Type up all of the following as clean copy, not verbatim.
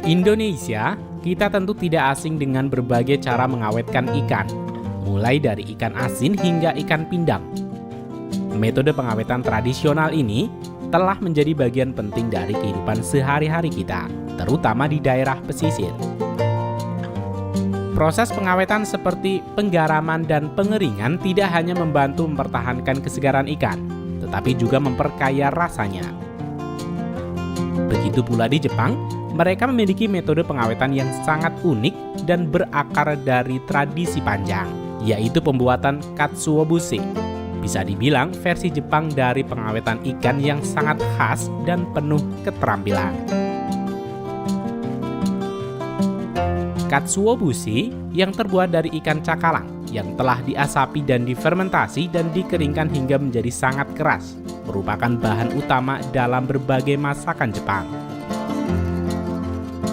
Indonesia, kita tentu tidak asing dengan berbagai cara mengawetkan ikan, mulai dari ikan asin hingga ikan pindang. Metode pengawetan tradisional ini telah menjadi bagian penting dari kehidupan sehari-hari kita, terutama di daerah pesisir. Proses pengawetan seperti penggaraman dan pengeringan tidak hanya membantu mempertahankan kesegaran ikan, tetapi juga memperkaya rasanya. Begitu pula di Jepang, mereka memiliki metode pengawetan yang sangat unik dan berakar dari tradisi panjang, yaitu pembuatan katsuobushi. Bisa dibilang versi Jepang dari pengawetan ikan yang sangat khas dan penuh keterampilan. Katsuobushi yang terbuat dari ikan cakalang yang telah diasapi dan difermentasi dan dikeringkan hingga menjadi sangat keras, merupakan bahan utama dalam berbagai masakan Jepang.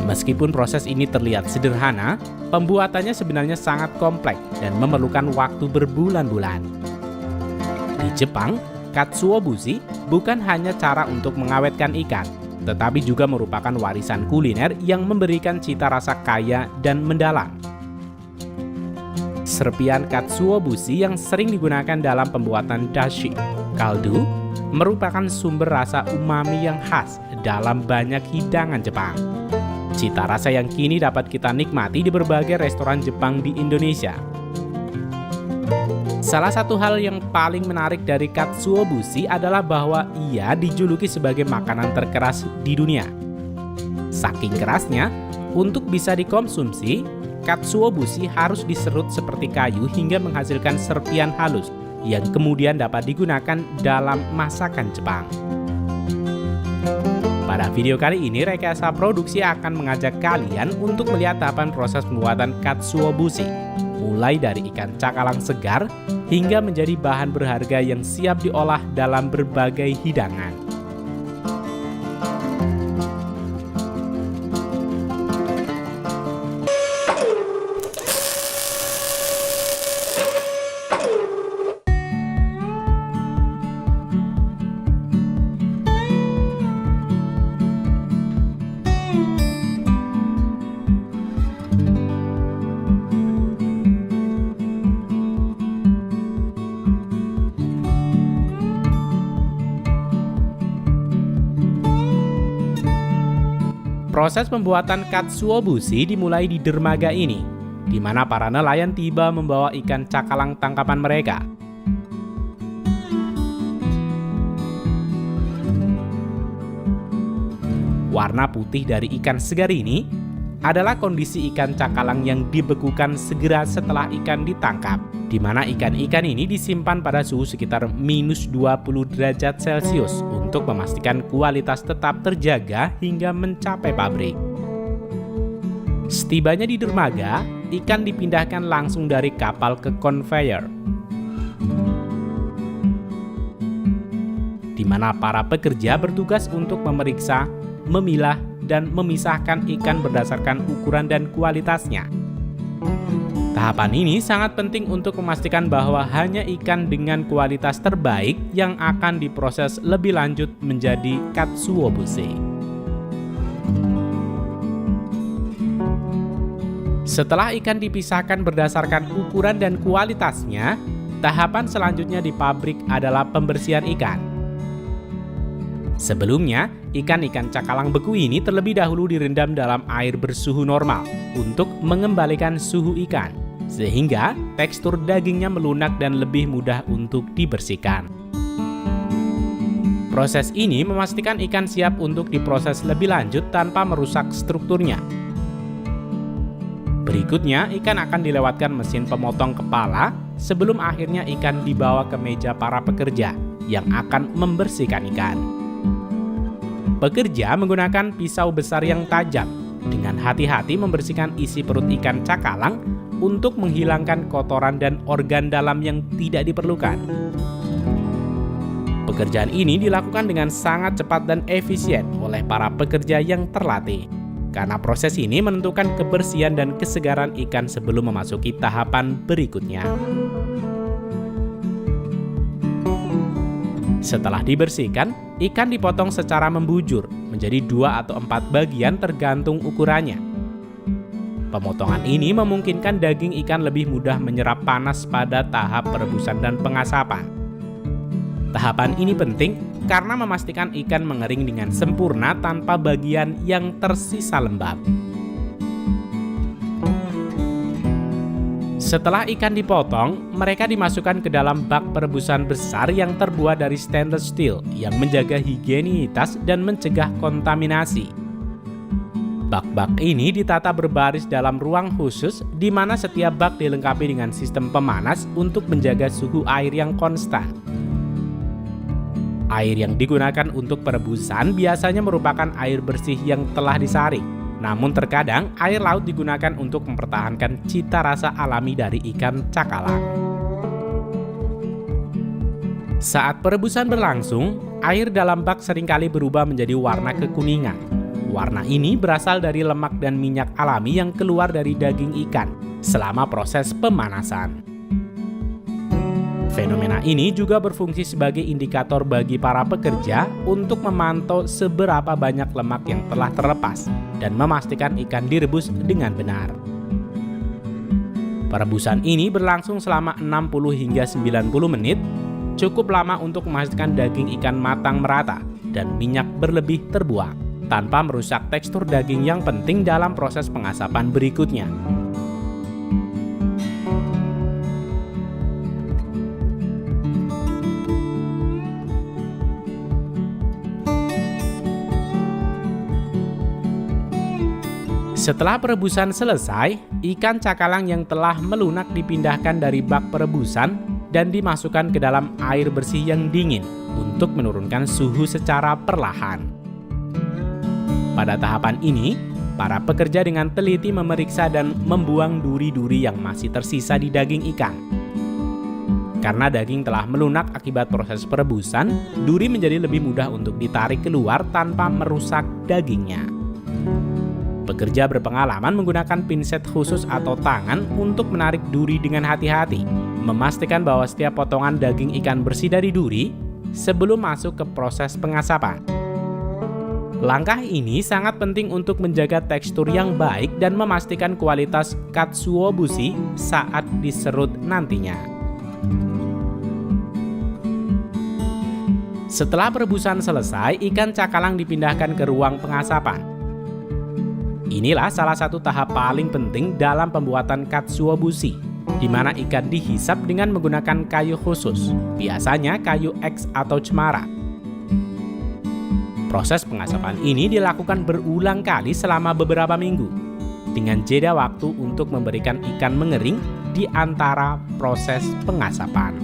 Meskipun proses ini terlihat sederhana, pembuatannya sebenarnya sangat kompleks dan memerlukan waktu berbulan-bulan. Di Jepang, katsuobushi bukan hanya cara untuk mengawetkan ikan, tetapi juga merupakan warisan kuliner yang memberikan cita rasa kaya dan mendalam. Serpian katsuobushi yang sering digunakan dalam pembuatan dashi, kaldu, merupakan sumber rasa umami yang khas dalam banyak hidangan Jepang. Cita rasa yang kini dapat kita nikmati di berbagai restoran Jepang di Indonesia. Salah satu hal yang paling menarik dari katsuobushi adalah bahwa ia dijuluki sebagai makanan terkeras di dunia. Saking kerasnya, untuk bisa dikonsumsi, katsuobushi harus diserut seperti kayu hingga menghasilkan serpian halus yang kemudian dapat digunakan dalam masakan Jepang. Pada video kali ini, Rekayasa Produksi akan mengajak kalian untuk melihat tahapan proses pembuatan katsuobushi, mulai dari ikan cakalang segar hingga menjadi bahan berharga yang siap diolah dalam berbagai hidangan. Proses pembuatan katsuobushi dimulai di dermaga ini, di mana para nelayan tiba membawa ikan cakalang tangkapan mereka. Warna putih dari ikan segar ini adalah kondisi ikan cakalang yang dibekukan segera setelah ikan ditangkap, di mana ikan-ikan ini disimpan pada suhu sekitar -20 derajat Celcius untuk memastikan kualitas tetap terjaga hingga mencapai pabrik. Setibanya di dermaga, ikan dipindahkan langsung dari kapal ke conveyor, di mana para pekerja bertugas untuk memeriksa, memilah, dan memisahkan ikan berdasarkan ukuran dan kualitasnya. Tahapan ini sangat penting untuk memastikan bahwa hanya ikan dengan kualitas terbaik yang akan diproses lebih lanjut menjadi katsuobushi. Setelah ikan dipisahkan berdasarkan ukuran dan kualitasnya, tahapan selanjutnya di pabrik adalah pembersihan ikan. Sebelumnya, ikan-ikan cakalang beku ini terlebih dahulu direndam dalam air bersuhu normal untuk mengembalikan suhu ikan, sehingga tekstur dagingnya melunak dan lebih mudah untuk dibersihkan. Proses ini memastikan ikan siap untuk diproses lebih lanjut tanpa merusak strukturnya. Berikutnya, ikan akan dilewatkan mesin pemotong kepala sebelum akhirnya ikan dibawa ke meja para pekerja yang akan membersihkan ikan. Pekerja menggunakan pisau besar yang tajam, dengan hati-hati membersihkan isi perut ikan cakalang untuk menghilangkan kotoran dan organ dalam yang tidak diperlukan. Pekerjaan ini dilakukan dengan sangat cepat dan efisien oleh para pekerja yang terlatih, karena proses ini menentukan kebersihan dan kesegaran ikan sebelum memasuki tahapan berikutnya. Setelah dibersihkan, ikan dipotong secara membujur menjadi 2 atau 4 bagian tergantung ukurannya. Pemotongan ini memungkinkan daging ikan lebih mudah menyerap panas pada tahap perebusan dan pengasapan. Tahapan ini penting karena memastikan ikan mengering dengan sempurna tanpa bagian yang tersisa lembab. Setelah ikan dipotong, mereka dimasukkan ke dalam bak perebusan besar yang terbuat dari stainless steel yang menjaga higienitas dan mencegah kontaminasi. Bak-bak ini ditata berbaris dalam ruang khusus di mana setiap bak dilengkapi dengan sistem pemanas untuk menjaga suhu air yang konstan. Air yang digunakan untuk perebusan biasanya merupakan air bersih yang telah disaring. Namun terkadang air laut digunakan untuk mempertahankan cita rasa alami dari ikan cakalang. Saat perebusan berlangsung, air dalam bak seringkali berubah menjadi warna kekuningan. Warna ini berasal dari lemak dan minyak alami yang keluar dari daging ikan selama proses pemanasan. Fenomena ini juga berfungsi sebagai indikator bagi para pekerja untuk memantau seberapa banyak lemak yang telah terlepas dan memastikan ikan direbus dengan benar. Perebusan ini berlangsung selama 60 hingga 90 menit, cukup lama untuk memastikan daging ikan matang merata dan minyak berlebih terbuang, tanpa merusak tekstur daging yang penting dalam proses pengasapan berikutnya. Setelah perebusan selesai, ikan cakalang yang telah melunak dipindahkan dari bak perebusan dan dimasukkan ke dalam air bersih yang dingin untuk menurunkan suhu secara perlahan. Pada tahapan ini, para pekerja dengan teliti memeriksa dan membuang duri-duri yang masih tersisa di daging ikan. Karena daging telah melunak akibat proses perebusan, duri menjadi lebih mudah untuk ditarik keluar tanpa merusak dagingnya. Pekerja berpengalaman menggunakan pinset khusus atau tangan untuk menarik duri dengan hati-hati, memastikan bahwa setiap potongan daging ikan bersih dari duri sebelum masuk ke proses pengasapan. Langkah ini sangat penting untuk menjaga tekstur yang baik dan memastikan kualitas katsuobushi saat diserut nantinya. Setelah perebusan selesai, ikan cakalang dipindahkan ke ruang pengasapan. Inilah salah satu tahap paling penting dalam pembuatan katsuobushi, di mana ikan dihisap dengan menggunakan kayu khusus, biasanya kayu X atau cemara. Proses pengasapan ini dilakukan berulang kali selama beberapa minggu, dengan jeda waktu untuk memberikan ikan mengering di antara proses pengasapan.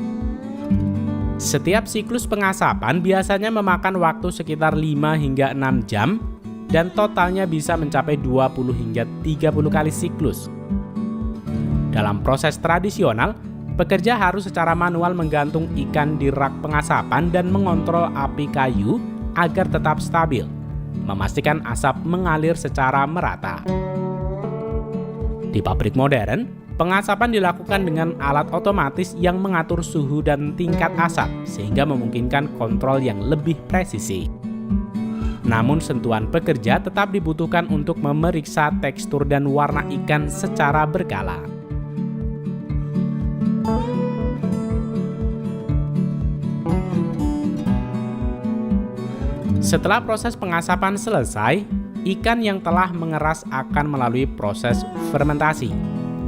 Setiap siklus pengasapan biasanya memakan waktu sekitar 5 hingga 6 jam, dan totalnya bisa mencapai 20 hingga 30 kali siklus. Dalam proses tradisional, pekerja harus secara manual menggantung ikan di rak pengasapan dan mengontrol api kayu agar tetap stabil, memastikan asap mengalir secara merata. Di pabrik modern, pengasapan dilakukan dengan alat otomatis yang mengatur suhu dan tingkat asap sehingga memungkinkan kontrol yang lebih presisi. Namun sentuhan pekerja tetap dibutuhkan untuk memeriksa tekstur dan warna ikan secara berkala. Setelah proses pengasapan selesai, ikan yang telah mengeras akan melalui proses fermentasi,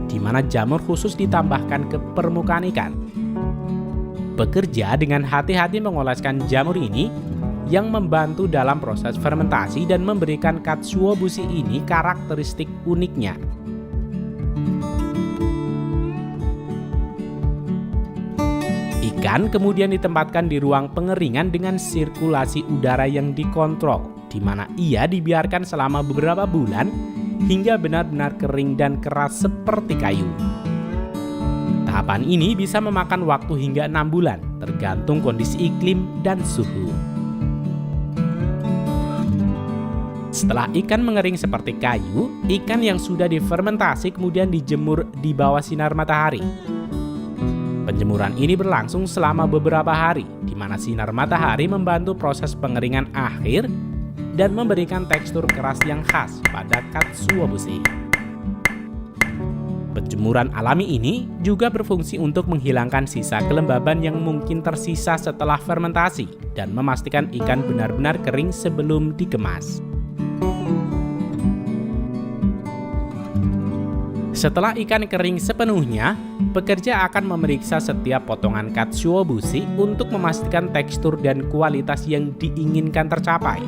di mana jamur khusus ditambahkan ke permukaan ikan. Pekerja dengan hati-hati mengoleskan jamur ini yang membantu dalam proses fermentasi dan memberikan katsuobushi ini karakteristik uniknya. Ikan kemudian ditempatkan di ruang pengeringan dengan sirkulasi udara yang dikontrol, di mana ia dibiarkan selama beberapa bulan hingga benar-benar kering dan keras seperti kayu. Tahapan ini bisa memakan waktu hingga 6 bulan, tergantung kondisi iklim dan suhu. Setelah ikan mengering seperti kayu, ikan yang sudah difermentasi kemudian dijemur di bawah sinar matahari. Penjemuran ini berlangsung selama beberapa hari, di mana sinar matahari membantu proses pengeringan akhir dan memberikan tekstur keras yang khas pada katsuobushi. Penjemuran alami ini juga berfungsi untuk menghilangkan sisa kelembaban yang mungkin tersisa setelah fermentasi dan memastikan ikan benar-benar kering sebelum dikemas. Setelah ikan kering sepenuhnya, pekerja akan memeriksa setiap potongan katsuobushi untuk memastikan tekstur dan kualitas yang diinginkan tercapai.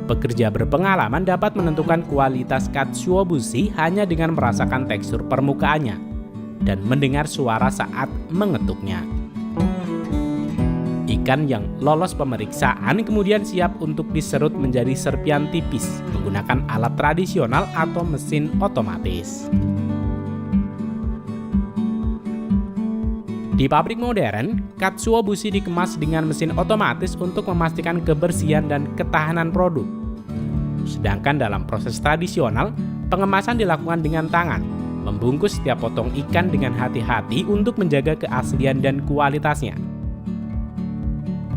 Pekerja berpengalaman dapat menentukan kualitas katsuobushi hanya dengan merasakan tekstur permukaannya dan mendengar suara saat mengetuknya. Ikan yang lolos pemeriksaan kemudian siap untuk diserut menjadi serpian tipis menggunakan alat tradisional atau mesin otomatis. Di pabrik modern, katsuobushi dikemas dengan mesin otomatis untuk memastikan kebersihan dan ketahanan produk. Sedangkan dalam proses tradisional, pengemasan dilakukan dengan tangan, membungkus setiap potong ikan dengan hati-hati untuk menjaga keaslian dan kualitasnya.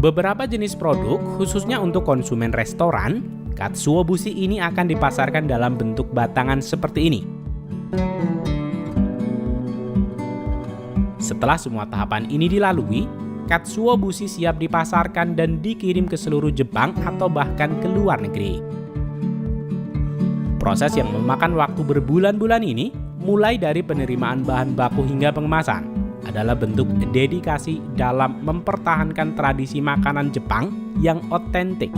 Beberapa jenis produk, khususnya untuk konsumen restoran, katsuobushi ini akan dipasarkan dalam bentuk batangan seperti ini. Setelah semua tahapan ini dilalui, katsuobushi siap dipasarkan dan dikirim ke seluruh Jepang atau bahkan ke luar negeri. Proses yang memakan waktu berbulan-bulan ini, mulai dari penerimaan bahan baku hingga pengemasan, adalah bentuk dedikasi dalam mempertahankan tradisi makanan Jepang yang otentik,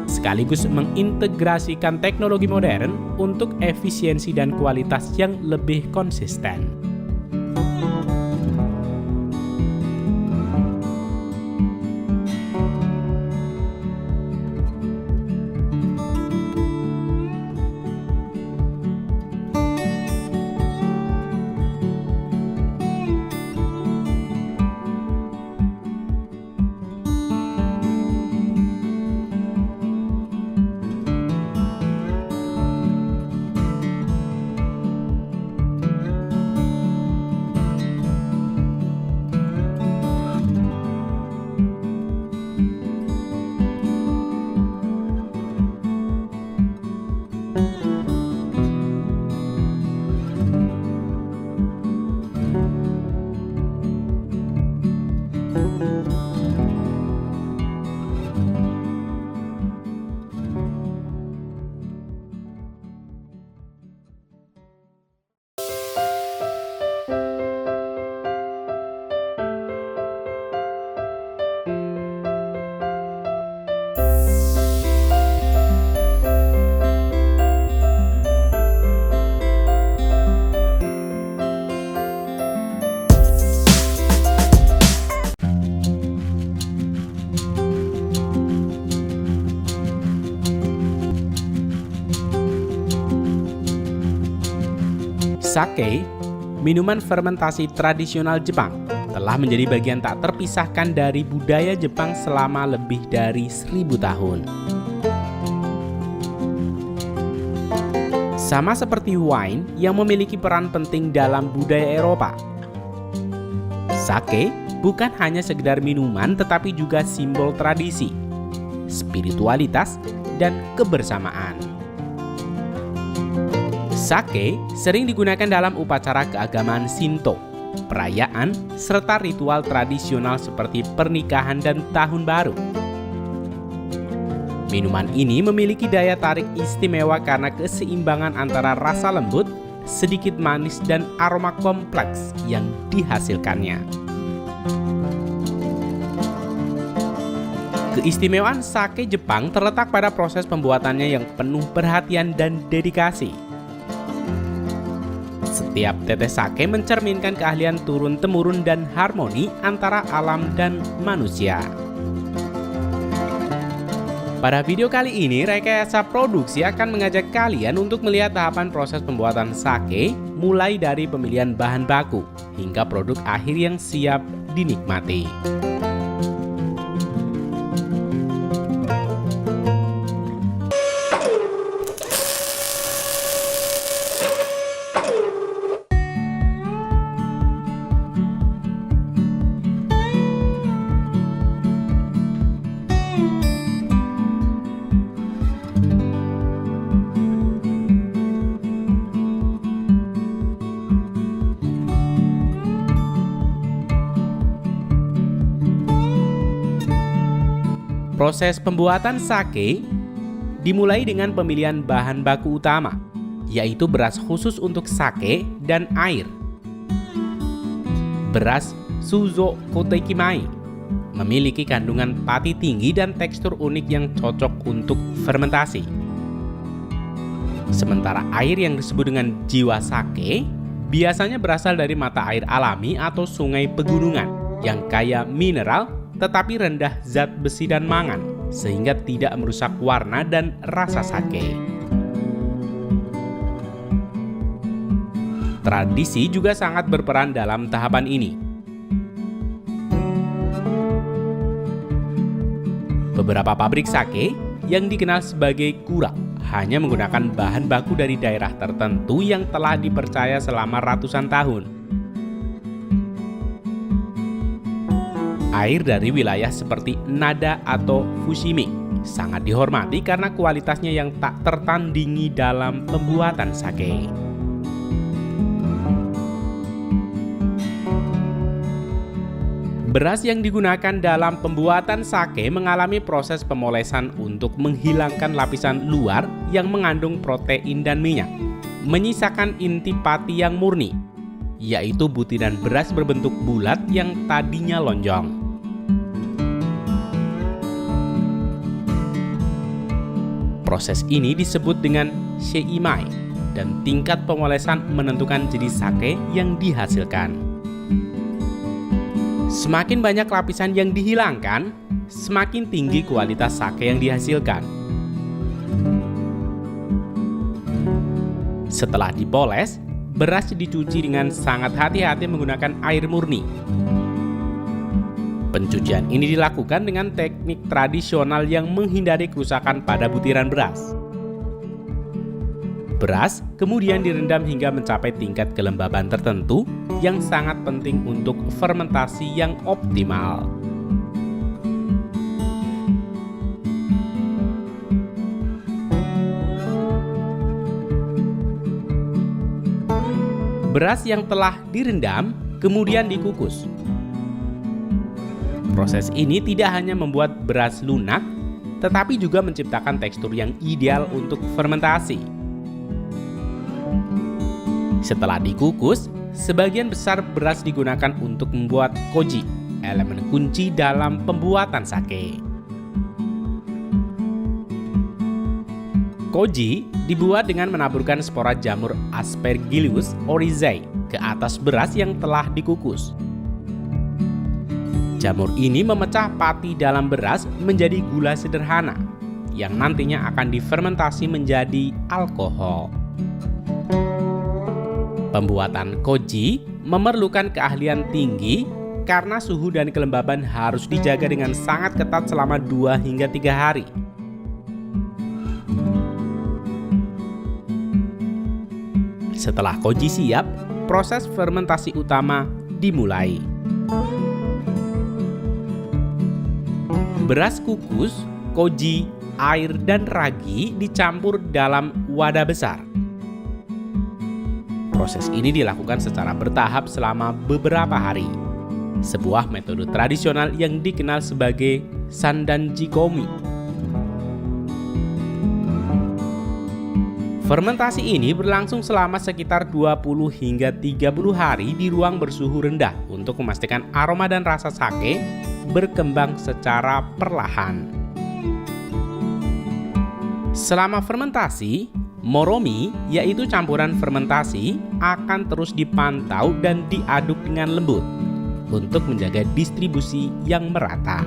sekaligus mengintegrasikan teknologi modern untuk efisiensi dan kualitas yang lebih konsisten. Sake, minuman fermentasi tradisional Jepang, telah menjadi bagian tak terpisahkan dari budaya Jepang selama lebih dari 1000 tahun. Sama seperti wine yang memiliki peran penting dalam budaya Eropa, sake bukan hanya sekedar minuman tetapi juga simbol tradisi, spiritualitas, dan kebersamaan. Sake sering digunakan dalam upacara keagamaan Shinto, perayaan, serta ritual tradisional seperti pernikahan dan tahun baru. Minuman ini memiliki daya tarik istimewa karena keseimbangan antara rasa lembut, sedikit manis, dan aroma kompleks yang dihasilkannya. Keistimewaan sake Jepang terletak pada proses pembuatannya yang penuh perhatian dan dedikasi. Setiap tetes sake mencerminkan keahlian turun-temurun dan harmoni antara alam dan manusia. Pada video kali ini, Rekayasa Produksi akan mengajak kalian untuk melihat tahapan proses pembuatan sake, mulai dari pemilihan bahan baku hingga produk akhir yang siap dinikmati. Proses pembuatan sake dimulai dengan pemilihan bahan baku utama, yaitu beras khusus untuk sake dan air. Beras Suzo Kotekimai memiliki kandungan pati tinggi dan tekstur unik yang cocok untuk fermentasi. Sementara air yang disebut dengan jiwa sake biasanya berasal dari mata air alami atau sungai pegunungan yang kaya mineral tetapi rendah zat besi dan mangan, sehingga tidak merusak warna dan rasa sake. Tradisi juga sangat berperan dalam tahapan ini. Beberapa pabrik sake yang dikenal sebagai kura hanya menggunakan bahan baku dari daerah tertentu yang telah dipercaya selama ratusan tahun. Air dari wilayah seperti Nada atau Fushimi sangat dihormati karena kualitasnya yang tak tertandingi dalam pembuatan sake. Beras yang digunakan dalam pembuatan sake mengalami proses pemolesan untuk menghilangkan lapisan luar yang mengandung protein dan minyak, menyisakan inti pati yang murni, yaitu butiran beras berbentuk bulat yang tadinya lonjong. Proses ini disebut dengan sheimai, dan tingkat pemolesan menentukan jenis sake yang dihasilkan. Semakin banyak lapisan yang dihilangkan, semakin tinggi kualitas sake yang dihasilkan. Setelah dipoles, beras dicuci dengan sangat hati-hati menggunakan air murni. Pencucian ini dilakukan dengan teknik tradisional yang menghindari kerusakan pada butiran beras. Beras kemudian direndam hingga mencapai tingkat kelembaban tertentu yang sangat penting untuk fermentasi yang optimal. Beras yang telah direndam kemudian dikukus. Proses ini tidak hanya membuat beras lunak, tetapi juga menciptakan tekstur yang ideal untuk fermentasi. Setelah dikukus, sebagian besar beras digunakan untuk membuat koji, elemen kunci dalam pembuatan sake. Koji dibuat dengan menaburkan spora jamur Aspergillus oryzae ke atas beras yang telah dikukus. Jamur ini memecah pati dalam beras menjadi gula sederhana yang nantinya akan difermentasi menjadi alkohol. Pembuatan koji memerlukan keahlian tinggi karena suhu dan kelembaban harus dijaga dengan sangat ketat selama 2 hingga 3 hari. Setelah koji siap, proses fermentasi utama dimulai. Beras kukus, koji, air, dan ragi dicampur dalam wadah besar. Proses ini dilakukan secara bertahap selama beberapa hari. Sebuah metode tradisional yang dikenal sebagai sandanjikomi. Fermentasi ini berlangsung selama sekitar 20 hingga 30 hari di ruang bersuhu rendah untuk memastikan aroma dan rasa sake berkembang secara perlahan. Selama fermentasi, moromi, yaitu campuran fermentasi, akan terus dipantau dan diaduk dengan lembut untuk menjaga distribusi yang merata.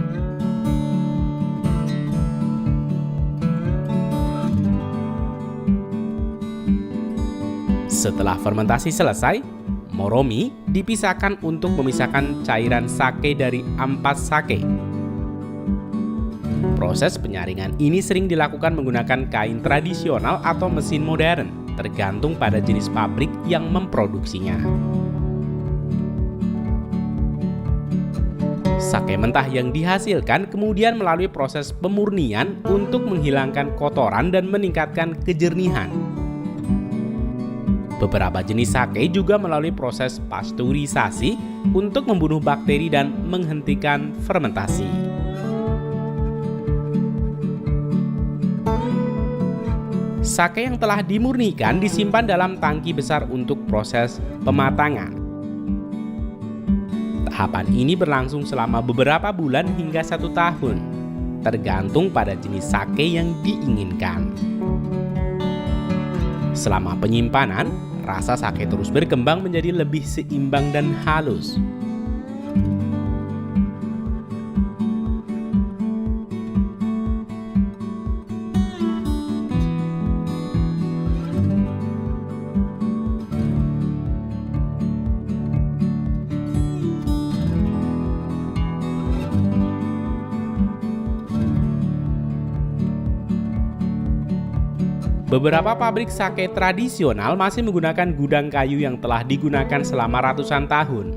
Setelah fermentasi selesai, moromi dipisahkan untuk memisahkan cairan sake dari ampas sake. Proses penyaringan ini sering dilakukan menggunakan kain tradisional atau mesin modern, tergantung pada jenis pabrik yang memproduksinya. Sake mentah yang dihasilkan kemudian melalui proses pemurnian untuk menghilangkan kotoran dan meningkatkan kejernihan. Beberapa jenis sake juga melalui proses pasteurisasi untuk membunuh bakteri dan menghentikan fermentasi. Sake yang telah dimurnikan disimpan dalam tangki besar untuk proses pematangan. Tahapan ini berlangsung selama beberapa bulan hingga 1 tahun, tergantung pada jenis sake yang diinginkan. Selama penyimpanan, rasa sake terus berkembang menjadi lebih seimbang dan halus. Beberapa pabrik sake tradisional masih menggunakan gudang kayu yang telah digunakan selama ratusan tahun,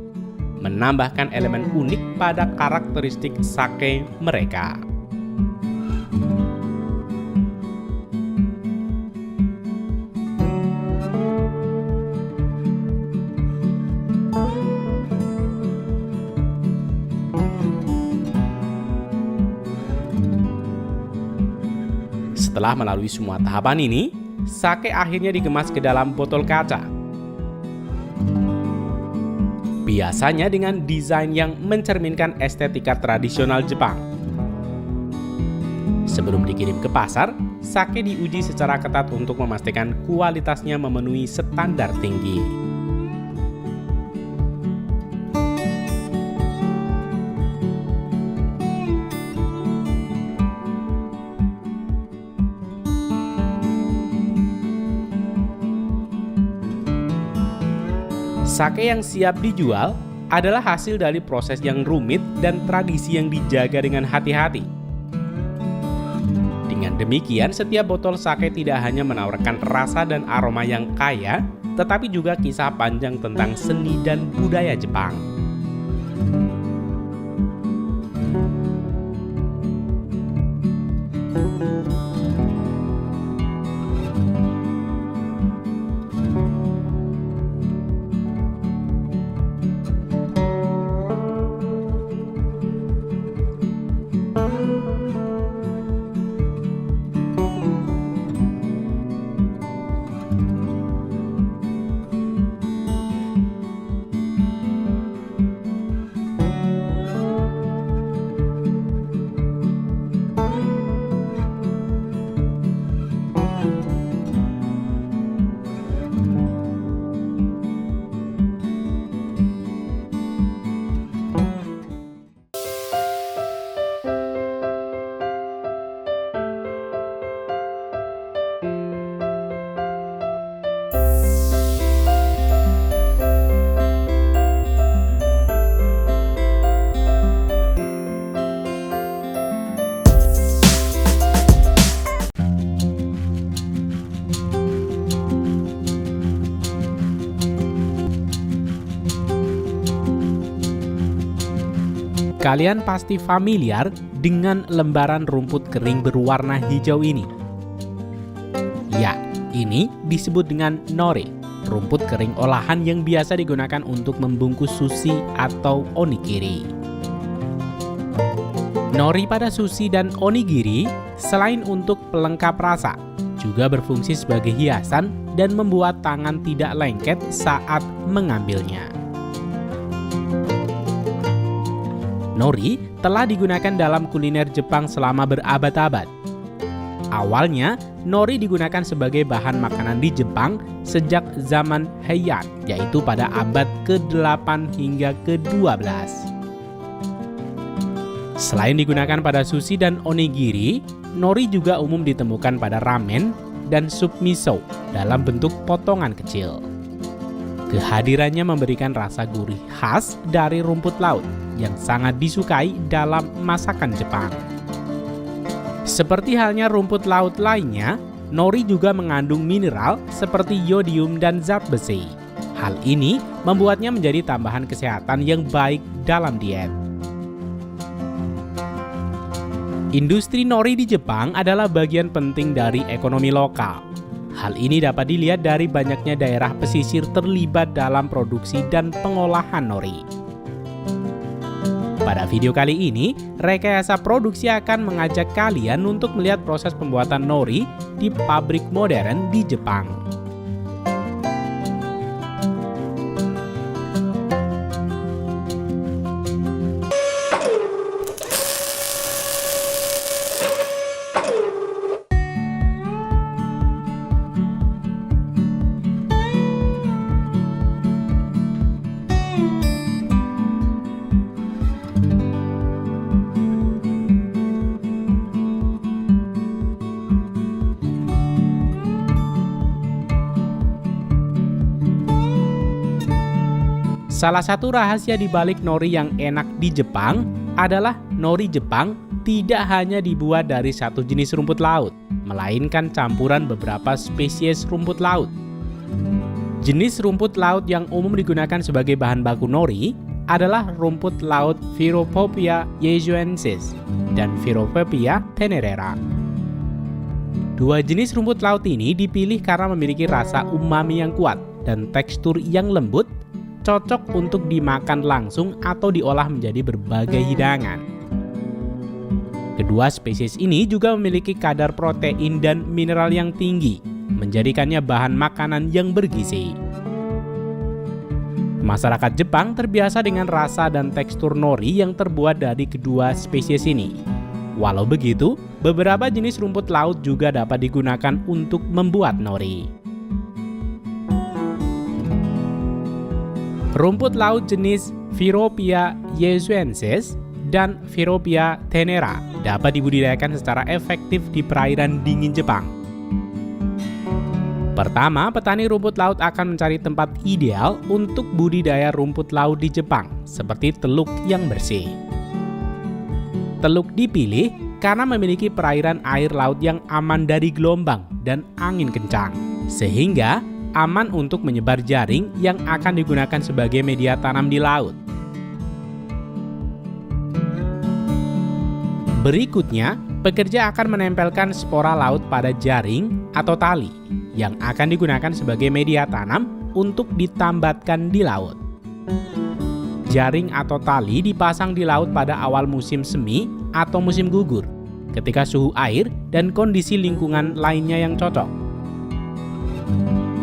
menambahkan elemen unik pada karakteristik sake mereka. Setelah melalui semua tahapan ini, sake akhirnya dikemas ke dalam botol kaca. Biasanya dengan desain yang mencerminkan estetika tradisional Jepang. Sebelum dikirim ke pasar, sake diuji secara ketat untuk memastikan kualitasnya memenuhi standar tinggi. Sake yang siap dijual adalah hasil dari proses yang rumit dan tradisi yang dijaga dengan hati-hati. Dengan demikian, setiap botol sake tidak hanya menawarkan rasa dan aroma yang kaya, tetapi juga kisah panjang tentang seni dan budaya Jepang. Kalian pasti familiar dengan lembaran rumput kering berwarna hijau ini. Ya, ini disebut dengan nori, rumput kering olahan yang biasa digunakan untuk membungkus sushi atau onigiri. Nori pada sushi dan onigiri selain untuk pelengkap rasa, juga berfungsi sebagai hiasan dan membuat tangan tidak lengket saat mengambilnya. Nori telah digunakan dalam kuliner Jepang selama berabad-abad. Awalnya, nori digunakan sebagai bahan makanan di Jepang sejak zaman Heian, yaitu pada abad ke-8 hingga ke-12. Selain digunakan pada sushi dan onigiri, nori juga umum ditemukan pada ramen dan sup miso dalam bentuk potongan kecil. Kehadirannya memberikan rasa gurih khas dari rumput laut yang sangat disukai dalam masakan Jepang. Seperti halnya rumput laut lainnya, nori juga mengandung mineral seperti yodium dan zat besi. Hal ini membuatnya menjadi tambahan kesehatan yang baik dalam diet. Industri nori di Jepang adalah bagian penting dari ekonomi lokal. Hal ini dapat dilihat dari banyaknya daerah pesisir terlibat dalam produksi dan pengolahan nori. Pada video kali ini, Rekayasa Produksi akan mengajak kalian untuk melihat proses pembuatan nori di pabrik modern di Jepang. Salah satu rahasia di balik nori yang enak di Jepang adalah nori Jepang tidak hanya dibuat dari satu jenis rumput laut, melainkan campuran beberapa spesies rumput laut. Jenis rumput laut yang umum digunakan sebagai bahan baku nori adalah rumput laut Pheropoeia yezuensis dan Pheropoeia tenerera. Dua jenis rumput laut ini dipilih karena memiliki rasa umami yang kuat dan tekstur yang lembut, cocok untuk dimakan langsung atau diolah menjadi berbagai hidangan. Kedua spesies ini juga memiliki kadar protein dan mineral yang tinggi, menjadikannya bahan makanan yang bergizi. Masyarakat Jepang terbiasa dengan rasa dan tekstur nori yang terbuat dari kedua spesies ini. Walau begitu, beberapa jenis rumput laut juga dapat digunakan untuk membuat nori. Rumput laut jenis Pheropoeia yezuensis dan Pheropoeia tenera dapat dibudidayakan secara efektif di perairan dingin Jepang. Pertama, petani rumput laut akan mencari tempat ideal untuk budidaya rumput laut di Jepang, seperti teluk yang bersih. Teluk dipilih karena memiliki perairan air laut yang aman dari gelombang dan angin kencang, sehingga aman untuk menyebar jaring yang akan digunakan sebagai media tanam di laut. Berikutnya, pekerja akan menempelkan spora laut pada jaring atau tali yang akan digunakan sebagai media tanam untuk ditambatkan di laut. Jaring atau tali dipasang di laut pada awal musim semi atau musim gugur, ketika suhu air dan kondisi lingkungan lainnya yang cocok.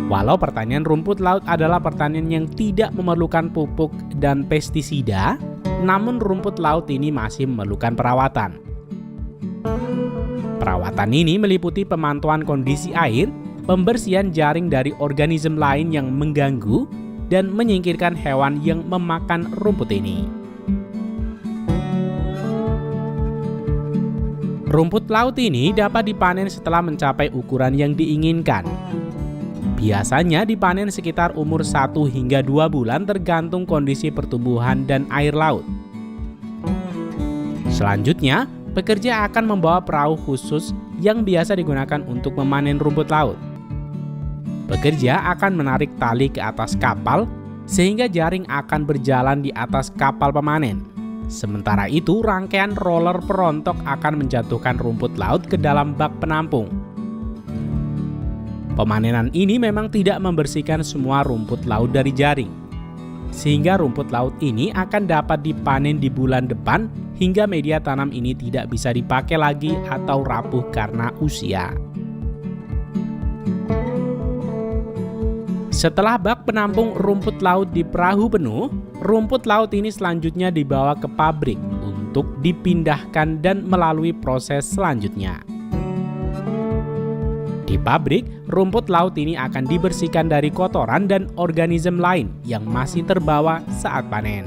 Walau pertanian rumput laut adalah pertanian yang tidak memerlukan pupuk dan pestisida, namun rumput laut ini masih memerlukan perawatan. Perawatan ini meliputi pemantauan kondisi air, pembersihan jaring dari organisme lain yang mengganggu, dan menyingkirkan hewan yang memakan rumput ini. Rumput laut ini dapat dipanen setelah mencapai ukuran yang diinginkan. Biasanya dipanen sekitar umur 1 hingga 2 bulan tergantung kondisi pertumbuhan dan air laut. Selanjutnya, pekerja akan membawa perahu khusus yang biasa digunakan untuk memanen rumput laut. Pekerja akan menarik tali ke atas kapal sehingga jaring akan berjalan di atas kapal pemanen. Sementara itu, rangkaian roller perontok akan menjatuhkan rumput laut ke dalam bak penampung. Pemanenan ini memang tidak membersihkan semua rumput laut dari jaring, sehingga rumput laut ini akan dapat dipanen di bulan depan hingga media tanam ini tidak bisa dipakai lagi atau rapuh karena usia. Setelah bak penampung rumput laut di perahu penuh, rumput laut ini selanjutnya dibawa ke pabrik untuk dipindahkan dan melalui proses selanjutnya. Di pabrik, rumput laut ini akan dibersihkan dari kotoran dan organisme lain yang masih terbawa saat panen.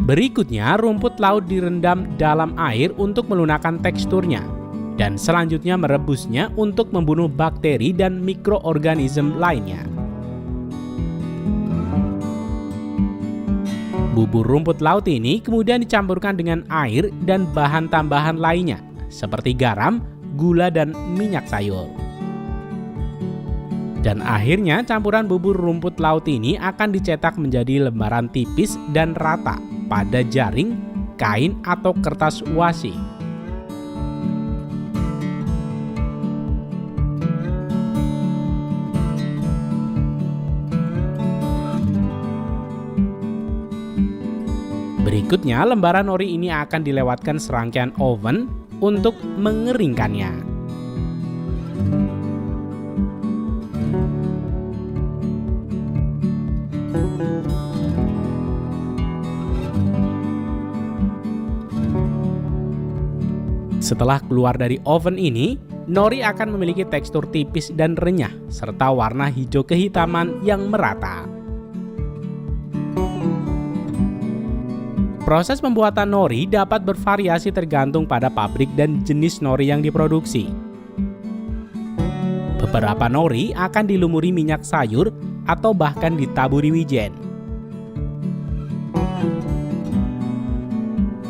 Berikutnya, rumput laut direndam dalam air untuk melunakkan teksturnya, dan selanjutnya merebusnya untuk membunuh bakteri dan mikroorganisme lainnya. Bubur rumput laut ini kemudian dicampurkan dengan air dan bahan tambahan lainnya, seperti garam, gula, dan minyak sayur. Dan akhirnya campuran bubur rumput laut ini akan dicetak menjadi lembaran tipis dan rata pada jaring, kain, atau kertas washi. Berikutnya, lembaran nori ini akan dilewatkan serangkaian oven untuk mengeringkannya. Setelah keluar dari oven ini, nori akan memiliki tekstur tipis dan renyah, serta warna hijau kehitaman yang merata. Proses pembuatan nori dapat bervariasi tergantung pada pabrik dan jenis nori yang diproduksi. Beberapa nori akan dilumuri minyak sayur atau bahkan ditaburi wijen.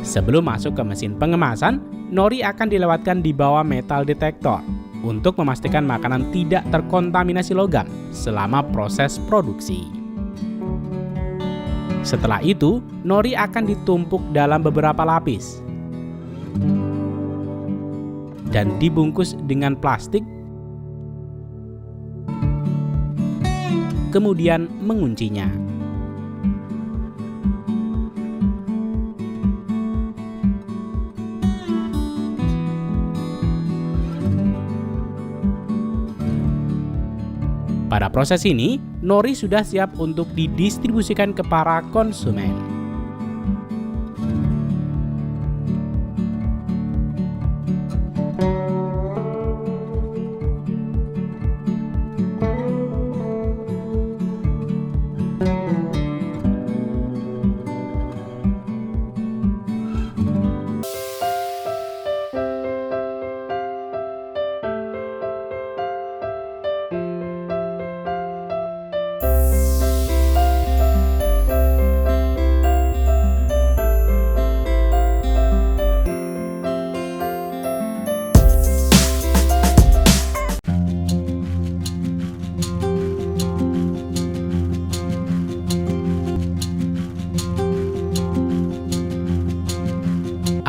Sebelum masuk ke mesin pengemasan, nori akan dilewatkan di bawah metal detektor untuk memastikan makanan tidak terkontaminasi logam selama proses produksi. Setelah itu, nori akan ditumpuk dalam beberapa lapis dan dibungkus dengan plastik, kemudian menguncinya. Pada proses ini, nori sudah siap untuk didistribusikan ke para konsumen.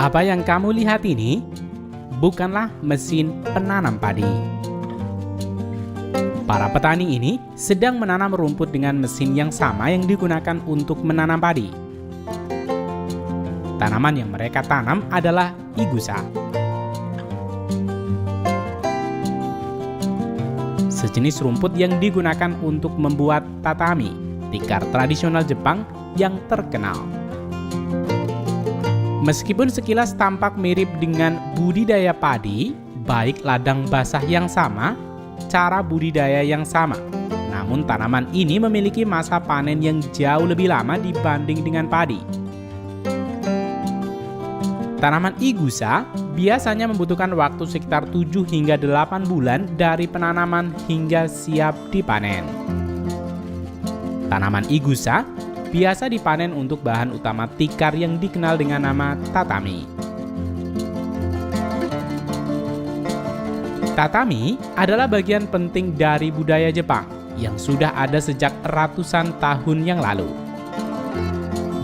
Apa yang kamu lihat ini bukanlah mesin penanam padi. Para petani ini sedang menanam rumput dengan mesin yang sama yang digunakan untuk menanam padi. Tanaman yang mereka tanam adalah igusa. Sejenis rumput yang digunakan untuk membuat tatami, tikar tradisional Jepang yang terkenal. Meskipun sekilas tampak mirip dengan budidaya padi, baik ladang basah yang sama, cara budidaya yang sama. Namun tanaman ini memiliki masa panen yang jauh lebih lama dibanding dengan padi. Tanaman igusa biasanya membutuhkan waktu sekitar 7 hingga 8 bulan dari penanaman hingga siap dipanen. Tanaman igusa biasa dipanen untuk bahan utama tikar yang dikenal dengan nama tatami. Tatami adalah bagian penting dari budaya Jepang yang sudah ada sejak ratusan tahun yang lalu.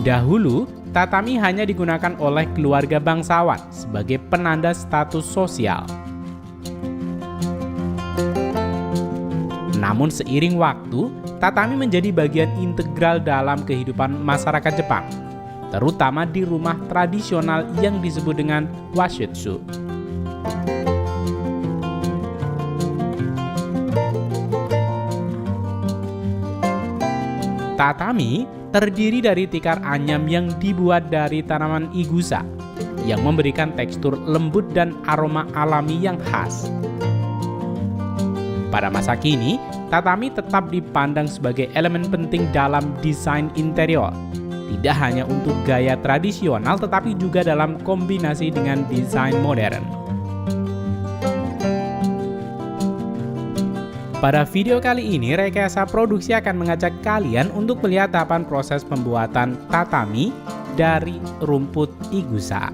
Dahulu, tatami hanya digunakan oleh keluarga bangsawan sebagai penanda status sosial. Namun seiring waktu, tatami menjadi bagian integral dalam kehidupan masyarakat Jepang, terutama di rumah tradisional yang disebut dengan washitsu. Tatami terdiri dari tikar anyam yang dibuat dari tanaman igusa, yang memberikan tekstur lembut dan aroma alami yang khas. Pada masa kini, tatami tetap dipandang sebagai elemen penting dalam desain interior. Tidak hanya untuk gaya tradisional, tetapi juga dalam kombinasi dengan desain modern. Pada video kali ini, Rekayasa Produksi akan mengajak kalian untuk melihat tahapan proses pembuatan tatami dari rumput igusa.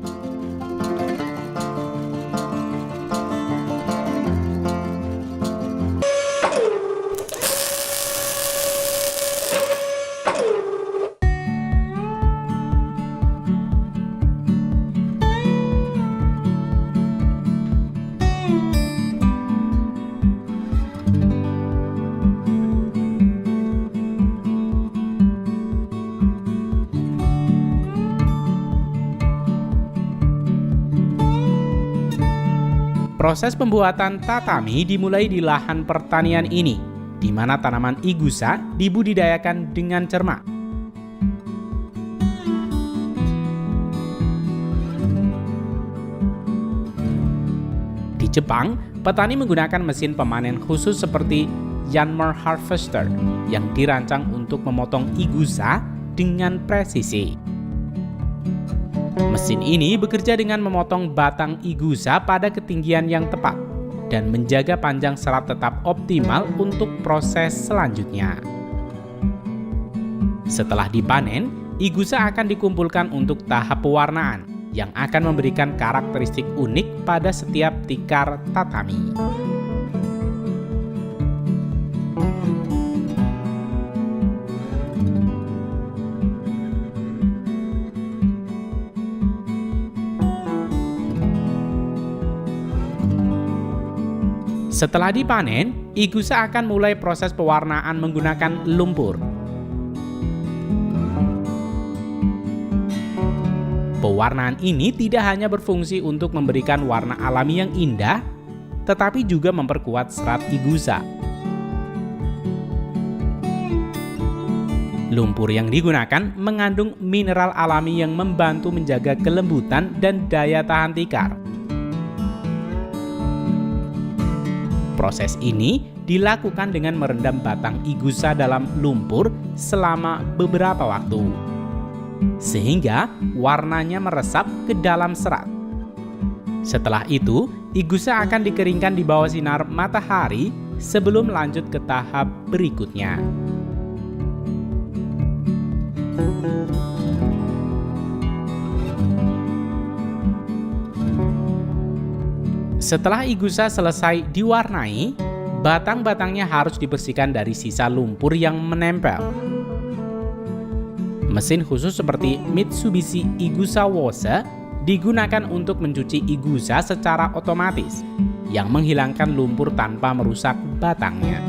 Proses pembuatan tatami dimulai di lahan pertanian ini, di mana tanaman igusa dibudidayakan dengan cermat. Di Jepang, petani menggunakan mesin pemanen khusus seperti Yanmar Harvester yang dirancang untuk memotong igusa dengan presisi. Mesin ini bekerja dengan memotong batang igusa pada ketinggian yang tepat dan menjaga panjang serat tetap optimal untuk proses selanjutnya. Setelah dipanen, igusa akan dikumpulkan untuk tahap pewarnaan yang akan memberikan karakteristik unik pada setiap tikar tatami. Setelah dipanen, igusa akan mulai proses pewarnaan menggunakan lumpur. Pewarnaan ini tidak hanya berfungsi untuk memberikan warna alami yang indah, tetapi juga memperkuat serat igusa. Lumpur yang digunakan mengandung mineral alami yang membantu menjaga kelembutan dan daya tahan tikar. Proses ini dilakukan dengan merendam batang igusa dalam lumpur selama beberapa waktu, sehingga warnanya meresap ke dalam serat. Setelah itu, igusa akan dikeringkan di bawah sinar matahari sebelum lanjut ke tahap berikutnya. Setelah igusa selesai diwarnai, batang-batangnya harus dibersihkan dari sisa lumpur yang menempel. Mesin khusus seperti Mitsubishi Igusa Washer digunakan untuk mencuci igusa secara otomatis, yang menghilangkan lumpur tanpa merusak batangnya.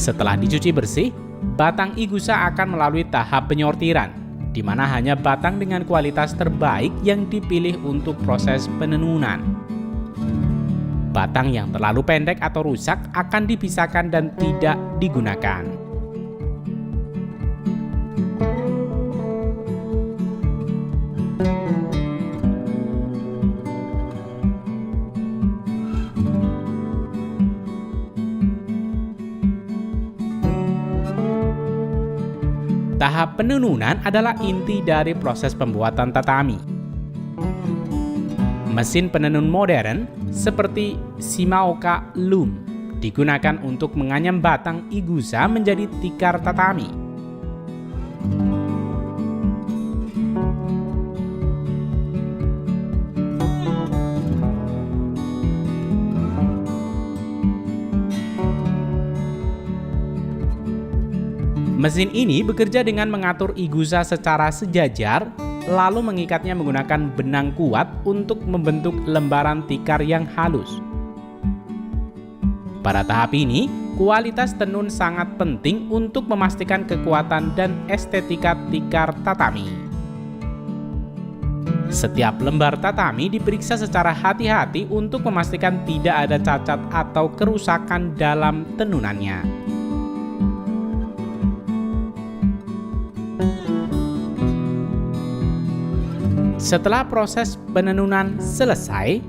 Setelah dicuci bersih, batang igusa akan melalui tahap penyortiran, di mana hanya batang dengan kualitas terbaik yang dipilih untuk proses penenunan. Batang yang terlalu pendek atau rusak akan dipisahkan dan tidak digunakan. Tahap penenunan adalah inti dari proses pembuatan tatami. Mesin penenun modern seperti Shimaoka Loom digunakan untuk menganyam batang igusa menjadi tikar tatami. Mesin ini bekerja dengan mengatur igusa secara sejajar, lalu mengikatnya menggunakan benang kuat untuk membentuk lembaran tikar yang halus. Pada tahap ini, kualitas tenun sangat penting untuk memastikan kekuatan dan estetika tikar tatami. Setiap lembar tatami diperiksa secara hati-hati untuk memastikan tidak ada cacat atau kerusakan dalam tenunannya. Setelah proses penenunan selesai,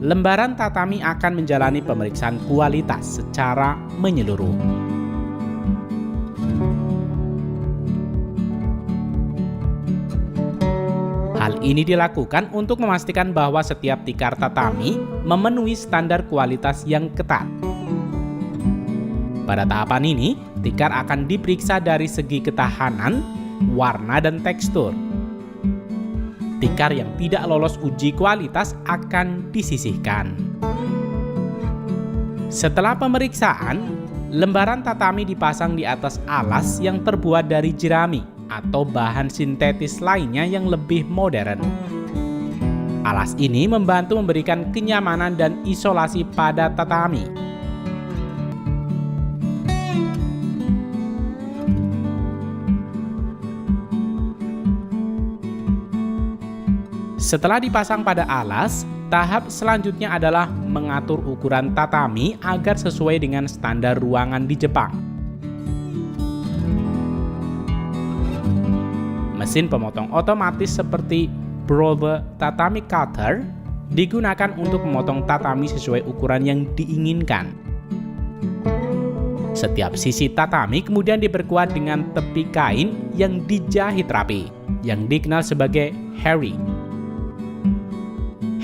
lembaran tatami akan menjalani pemeriksaan kualitas secara menyeluruh. Hal ini dilakukan untuk memastikan bahwa setiap tikar tatami memenuhi standar kualitas yang ketat. Pada tahapan ini, tikar akan diperiksa dari segi ketahanan, warna, dan tekstur. Tikar yang tidak lolos uji kualitas akan disisihkan. Setelah pemeriksaan, lembaran tatami dipasang di atas alas yang terbuat dari jerami atau bahan sintetis lainnya yang lebih modern. Alas ini membantu memberikan kenyamanan dan isolasi pada tatami. Setelah dipasang pada alas, tahap selanjutnya adalah mengatur ukuran tatami agar sesuai dengan standar ruangan di Jepang. Mesin pemotong otomatis seperti Brother Tatami Cutter digunakan untuk memotong tatami sesuai ukuran yang diinginkan. Setiap sisi tatami kemudian diperkuat dengan tepi kain yang dijahit rapi, yang dikenal sebagai harry.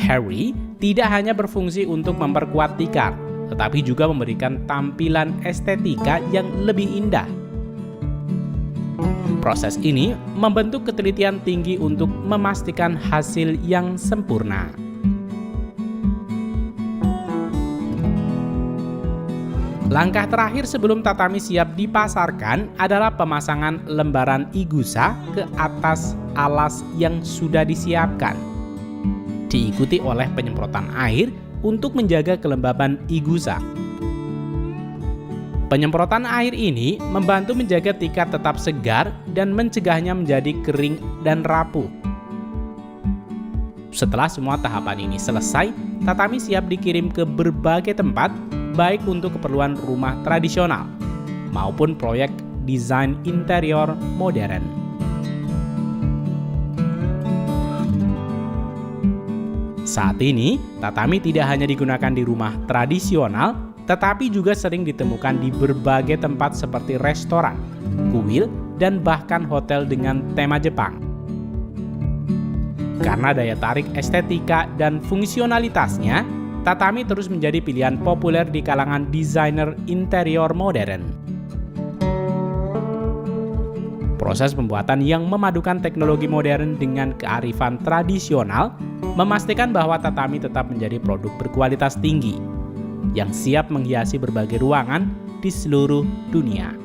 Harry tidak hanya berfungsi untuk memperkuat tikar, tetapi juga memberikan tampilan estetika yang lebih indah. Proses ini membentuk ketelitian tinggi untuk memastikan hasil yang sempurna. Langkah terakhir sebelum tatami siap dipasarkan adalah pemasangan lembaran igusa ke atas alas yang sudah disiapkan. Diikuti oleh penyemprotan air untuk menjaga kelembaban igusa. Penyemprotan air ini membantu menjaga tikar tetap segar dan mencegahnya menjadi kering dan rapuh. Setelah semua tahapan ini selesai, tatami siap dikirim ke berbagai tempat, baik untuk keperluan rumah tradisional maupun proyek desain interior modern. Saat ini, tatami tidak hanya digunakan di rumah tradisional, tetapi juga sering ditemukan di berbagai tempat seperti restoran, kuil, dan bahkan hotel dengan tema Jepang. Karena daya tarik estetika dan fungsionalitasnya, tatami terus menjadi pilihan populer di kalangan desainer interior modern. Proses pembuatan yang memadukan teknologi modern dengan kearifan tradisional memastikan bahwa tatami tetap menjadi produk berkualitas tinggi yang siap menghiasi berbagai ruangan di seluruh dunia.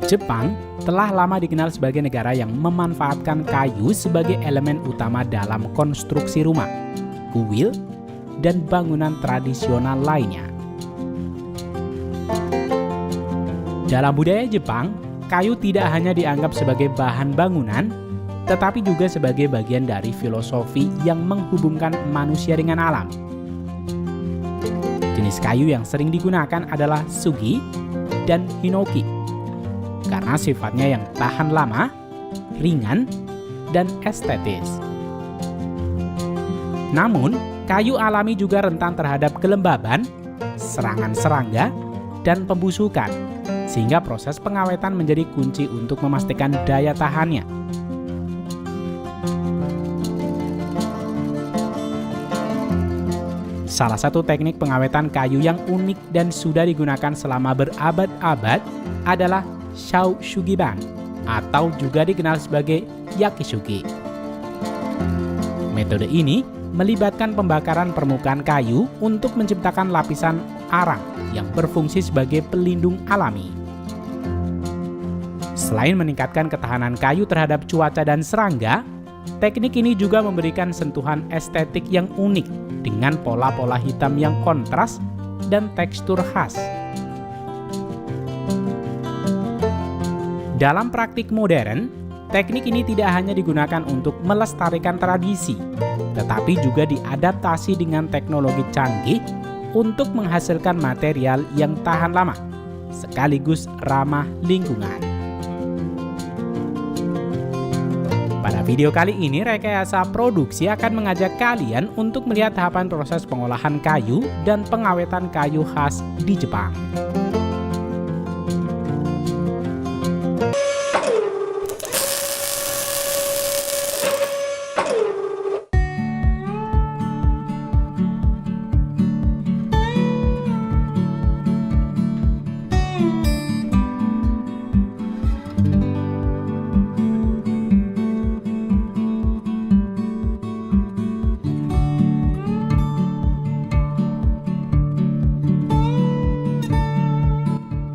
Jepang telah lama dikenal sebagai negara yang memanfaatkan kayu sebagai elemen utama dalam konstruksi rumah, kuil, dan bangunan tradisional lainnya. Dalam budaya Jepang, kayu tidak hanya dianggap sebagai bahan bangunan, tetapi juga sebagai bagian dari filosofi yang menghubungkan manusia dengan alam. Jenis kayu yang sering digunakan adalah sugi dan hinoki, karena sifatnya yang tahan lama, ringan, dan estetis. Namun, kayu alami juga rentan terhadap kelembaban, serangan serangga, dan pembusukan, sehingga proses pengawetan menjadi kunci untuk memastikan daya tahannya. Salah satu teknik pengawetan kayu yang unik dan sudah digunakan selama berabad-abad adalah Shaoshugiban, atau juga dikenal sebagai yakisugi. Metode ini melibatkan pembakaran permukaan kayu untuk menciptakan lapisan arang yang berfungsi sebagai pelindung alami. Selain meningkatkan ketahanan kayu terhadap cuaca dan serangga, teknik ini juga memberikan sentuhan estetik yang unik dengan pola-pola hitam yang kontras dan tekstur khas. Dalam praktik modern, teknik ini tidak hanya digunakan untuk melestarikan tradisi, tetapi juga diadaptasi dengan teknologi canggih untuk menghasilkan material yang tahan lama, sekaligus ramah lingkungan. Pada video kali ini, Rekayasa Produksi akan mengajak kalian untuk melihat tahapan proses pengolahan kayu dan pengawetan kayu khas di Jepang.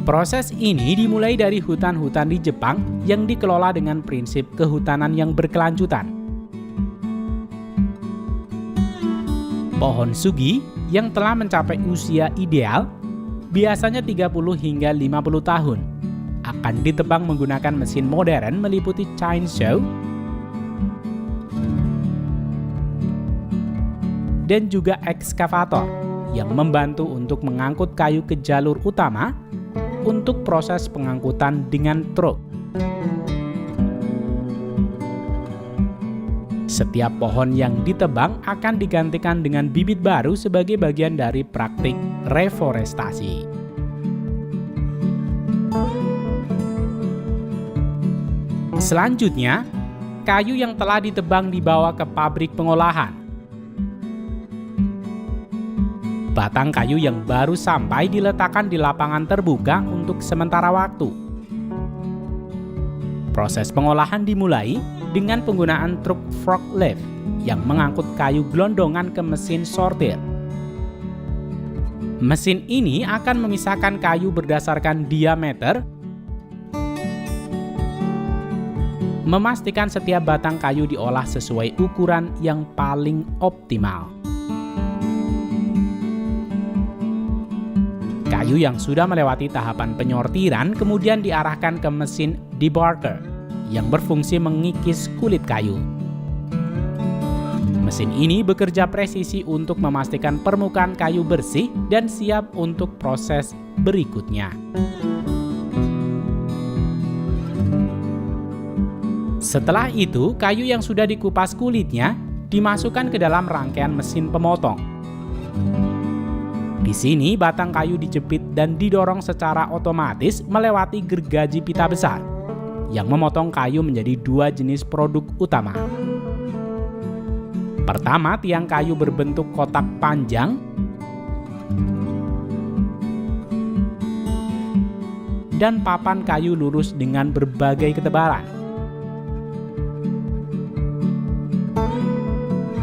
Proses ini dimulai dari hutan-hutan di Jepang yang dikelola dengan prinsip kehutanan yang berkelanjutan. Pohon sugi yang telah mencapai usia ideal, biasanya 30 hingga 50 tahun, akan ditebang menggunakan mesin modern meliputi chainsaw dan juga ekskavator yang membantu untuk mengangkut kayu ke jalur utama untuk proses pengangkutan dengan truk. Setiap pohon yang ditebang akan digantikan dengan bibit baru sebagai bagian dari praktik reforestasi. Selanjutnya, kayu yang telah ditebang dibawa ke pabrik pengolahan. Batang kayu yang baru sampai diletakkan di lapangan terbuka untuk sementara waktu. Proses pengolahan dimulai dengan penggunaan truk forklift yang mengangkut kayu gelondongan ke mesin sortir. Mesin ini akan memisahkan kayu berdasarkan diameter, memastikan setiap batang kayu diolah sesuai ukuran yang paling optimal. Kayu yang sudah melewati tahapan penyortiran kemudian diarahkan ke mesin debarker yang berfungsi mengikis kulit kayu. Mesin ini bekerja presisi untuk memastikan permukaan kayu bersih dan siap untuk proses berikutnya. Setelah itu, kayu yang sudah dikupas kulitnya dimasukkan ke dalam rangkaian mesin pemotong. Di sini batang kayu dijepit dan didorong secara otomatis melewati gergaji pita besar yang memotong kayu menjadi dua jenis produk utama. Pertama, tiang kayu berbentuk kotak panjang dan papan kayu lurus dengan berbagai ketebalan.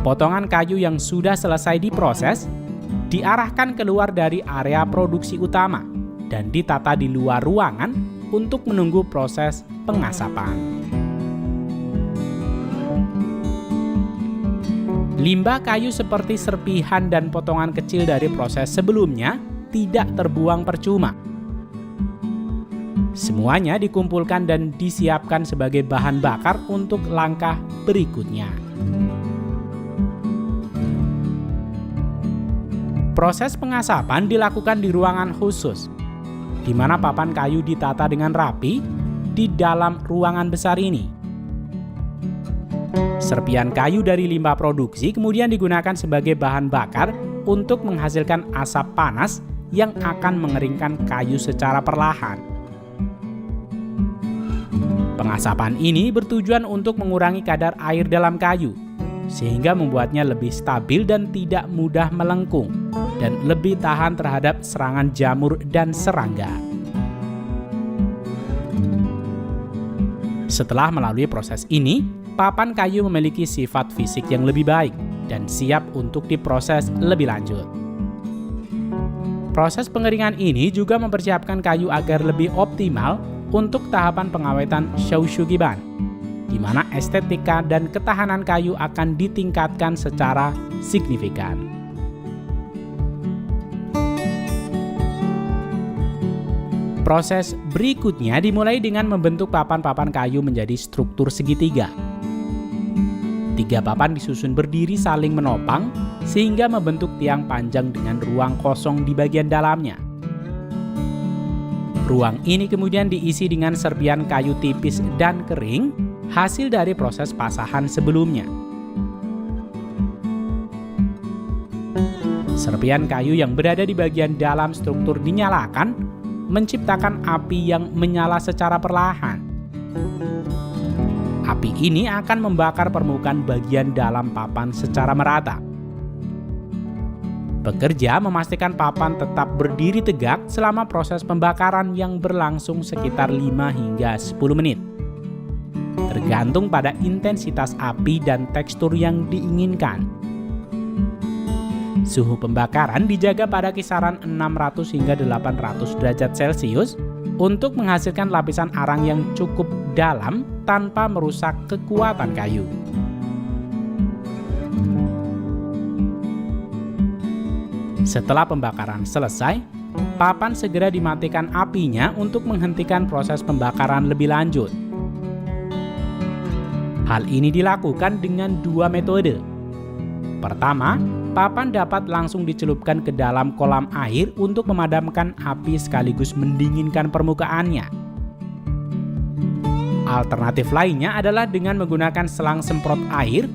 Potongan kayu yang sudah selesai diproses diarahkan keluar dari area produksi utama dan ditata di luar ruangan untuk menunggu proses pengasapan. Limbah kayu seperti serpihan dan potongan kecil dari proses sebelumnya tidak terbuang percuma. Semuanya dikumpulkan dan disiapkan sebagai bahan bakar untuk langkah berikutnya. Proses pengasapan dilakukan di ruangan khusus, di mana papan kayu ditata dengan rapi di dalam ruangan besar ini. Serpian kayu dari limbah produksi kemudian digunakan sebagai bahan bakar untuk menghasilkan asap panas yang akan mengeringkan kayu secara perlahan. Pengasapan ini bertujuan untuk mengurangi kadar air dalam kayu, sehingga membuatnya lebih stabil dan tidak mudah melengkung, dan lebih tahan terhadap serangan jamur dan serangga. Setelah melalui proses ini, papan kayu memiliki sifat fisik yang lebih baik dan siap untuk diproses lebih lanjut. Proses pengeringan ini juga mempersiapkan kayu agar lebih optimal untuk tahapan pengawetan Shoushugiban, di mana estetika dan ketahanan kayu akan ditingkatkan secara signifikan. Proses berikutnya dimulai dengan membentuk papan-papan kayu menjadi struktur segitiga. 3 papan disusun berdiri saling menopang sehingga membentuk tiang panjang dengan ruang kosong di bagian dalamnya. Ruang ini kemudian diisi dengan serpian kayu tipis dan kering, hasil dari proses pasahan sebelumnya. Serpian kayu yang berada di bagian dalam struktur dinyalakan, menciptakan api yang menyala secara perlahan. Api ini akan membakar permukaan bagian dalam papan secara merata. Pekerja memastikan papan tetap berdiri tegak selama proses pembakaran yang berlangsung sekitar 5 hingga 10 menit. Tergantung pada intensitas api dan tekstur yang diinginkan. Suhu pembakaran dijaga pada kisaran 600 hingga 800 derajat Celcius untuk menghasilkan lapisan arang yang cukup dalam tanpa merusak kekuatan kayu. Setelah pembakaran selesai, papan segera dimatikan apinya untuk menghentikan proses pembakaran lebih lanjut. Hal ini dilakukan dengan 2 metode. Pertama, papan dapat langsung dicelupkan ke dalam kolam air untuk memadamkan api sekaligus mendinginkan permukaannya. Alternatif lainnya adalah dengan menggunakan selang semprot air,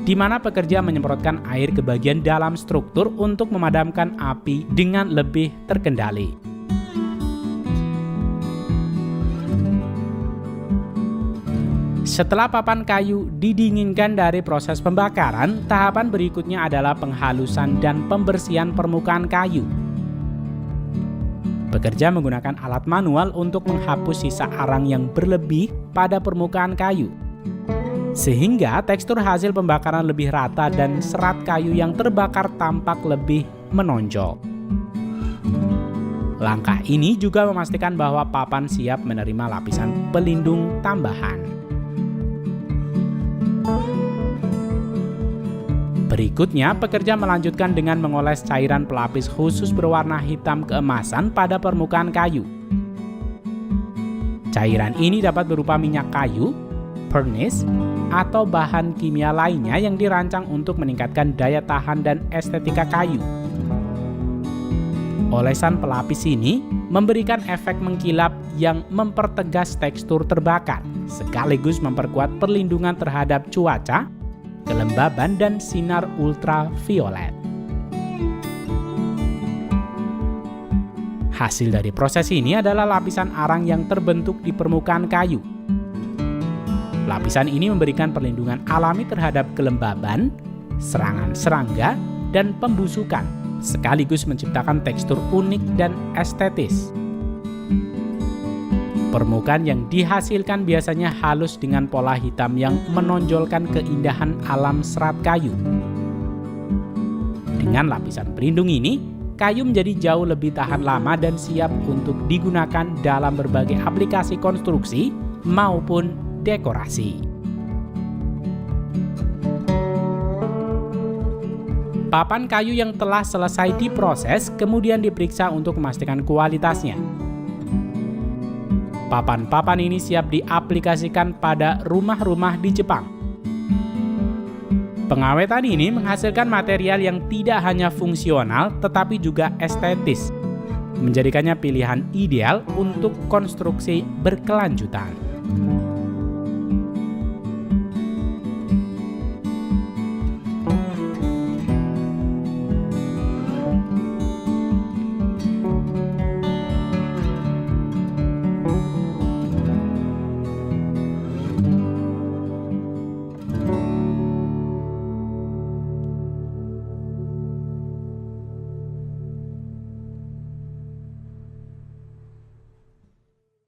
di mana pekerja menyemprotkan air ke bagian dalam struktur untuk memadamkan api dengan lebih terkendali. Setelah papan kayu didinginkan dari proses pembakaran, tahapan berikutnya adalah penghalusan dan pembersihan permukaan kayu. Pekerja menggunakan alat manual untuk menghapus sisa arang yang berlebih pada permukaan kayu, sehingga tekstur hasil pembakaran lebih rata dan serat kayu yang terbakar tampak lebih menonjol. Langkah ini juga memastikan bahwa papan siap menerima lapisan pelindung tambahan. Berikutnya, pekerja melanjutkan dengan mengoles cairan pelapis khusus berwarna hitam keemasan pada permukaan kayu. Cairan ini dapat berupa minyak kayu, vernis, atau bahan kimia lainnya yang dirancang untuk meningkatkan daya tahan dan estetika kayu. Olesan pelapis ini memberikan efek mengkilap yang mempertegas tekstur terbakar, sekaligus memperkuat perlindungan terhadap cuaca, kelembaban, dan sinar ultraviolet. Hasil dari proses ini adalah lapisan arang yang terbentuk di permukaan kayu. Lapisan ini memberikan perlindungan alami terhadap kelembaban, serangan serangga, dan pembusukan, sekaligus menciptakan tekstur unik dan estetis. Permukaan yang dihasilkan biasanya halus dengan pola hitam yang menonjolkan keindahan alam serat kayu. Dengan lapisan pelindung ini, kayu menjadi jauh lebih tahan lama dan siap untuk digunakan dalam berbagai aplikasi konstruksi maupun dekorasi. Papan kayu yang telah selesai diproses kemudian diperiksa untuk memastikan kualitasnya. Papan-papan ini siap diaplikasikan pada rumah-rumah di Jepang. Pengawetan ini menghasilkan material yang tidak hanya fungsional tetapi juga estetis, menjadikannya pilihan ideal untuk konstruksi berkelanjutan.